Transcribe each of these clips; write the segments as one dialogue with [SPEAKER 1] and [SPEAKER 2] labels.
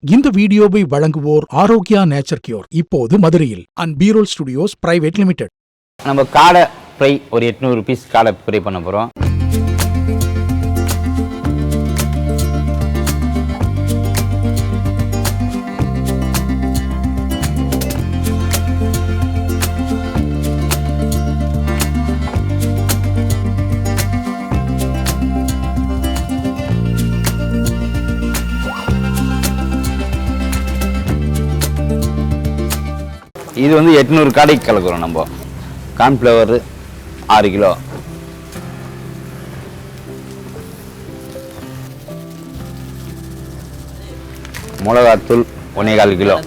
[SPEAKER 1] இந்த வீடியோவை வழங்குவோர் ஆரோக்கியா நேச்சர் கியூர், இப்போது மதுரையில் அண்ட் பீரோல் ஸ்டுடியோஸ் பிரைவேட் லிமிடெட்.
[SPEAKER 2] நம்ம காடை ஃப்ரை ஒரு 800 பீஸ் காடை ஃப்ரை பண்ண போகிறோம். இது வந்து 800 காடைக்கு கலக்குறோம். நம்ம கார்ன்ஃப்ளவர் 6 கிலோ, மிளகாத்தூள் 1.25 kilo,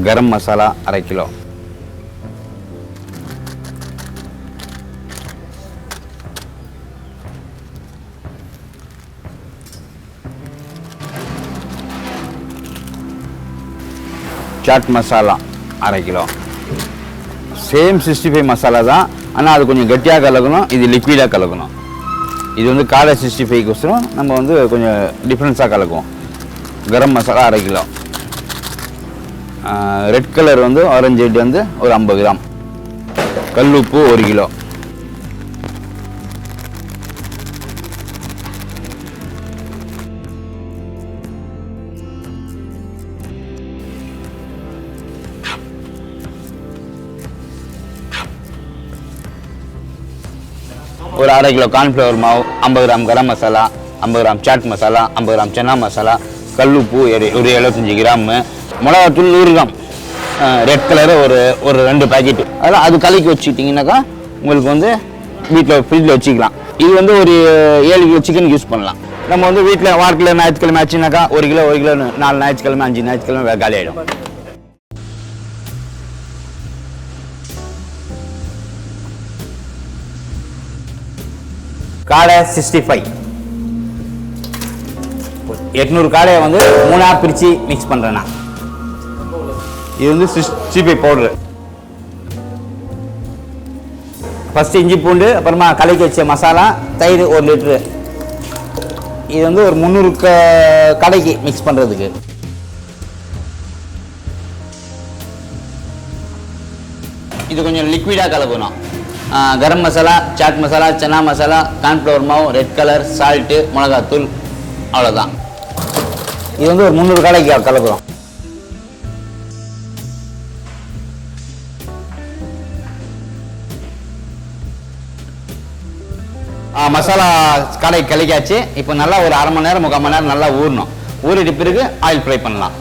[SPEAKER 2] garam masala 1/2 kilo, chaat masala 1/2 kilo. Same 65 masala தான், ஆனால் அது கொஞ்சம் கட்டியாக கலக்கணும், இது லிக்விடாக கலக்கணும். இது வந்து காடை 65க்கோசரம் நம்ம வந்து கொஞ்சம் டிஃப்ரென்ஸாக கலக்குவோம். கரம் மசாலா 1/2 கிலோ, ரெட் கலர் வந்து ஆரஞ்சு ரெட் வந்து ஒரு 50 கிராம், கல் உப்பு 1 கிலோ, ஒரு 1/2 கிலோ கார்ன்ஃப்ளவர் மாவு, 50 gram garam masala, 50 gram chaat masala, 50 gram chana masala, கல் உப்பு ஒரு 75 கிராம், மிளகாத்தூள் 100 கிராம், ரெட் கலரு ஒரு 2 பாக்கெட்டு. அதெல்லாம் அது கலக்கி வச்சுக்கிட்டிங்கனாக்கா உங்களுக்கு வந்து வீட்டில் ஃப்ரிட்ஜில் வச்சுக்கலாம். இது வந்து ஒரு 7 கிலோ சிக்கன் யூஸ் பண்ணலாம். நம்ம வந்து வீட்டில் வாரத்தில் ஞாயிற்றுக்கிழமை ஆச்சுனாக்கா 1 கிலோ 4 ஞாயிற்றுக்கிழமை 5 ஞாயிற்றுக்கிழமை காலி ஆகிடும். காடை 65 800 காடையை வந்து 3ஆக பிரித்து மிக்ஸ் பண்ணுறேன்னா. இது வந்து 65 பவுடரு. ஃபஸ்ட்டு இஞ்சி பூண்டு, அப்புறமா கலக்கி வச்ச மசாலா, தயிர் 1 லிட்ரு. இது வந்து ஒரு 300 கடைக்கு மிக்ஸ் பண்ணுறதுக்கு. இது கொஞ்சம் லிக்விடாக கலக்கணும். கரம் மசாலா, சாட் மசாலா, சன்னா மசாலா, கார்ன்ஃப்ளவர் மாவு, ரெட் கலர், சால்ட்டு, மிளகாத்தூள், அவ்வளோதான். இது வந்து ஒரு 300 கடைக்கு கலக்குறோம். மசாலா கடை கலக்காச்சு. இப்போ நல்லா ஒரு 1/2 மணி நேரம் 3/4 மணி நேரம் நல்லா ஊறணும். ஊறிட்டு பிறகு ஆயில் ஃப்ரை பண்ணலாம்.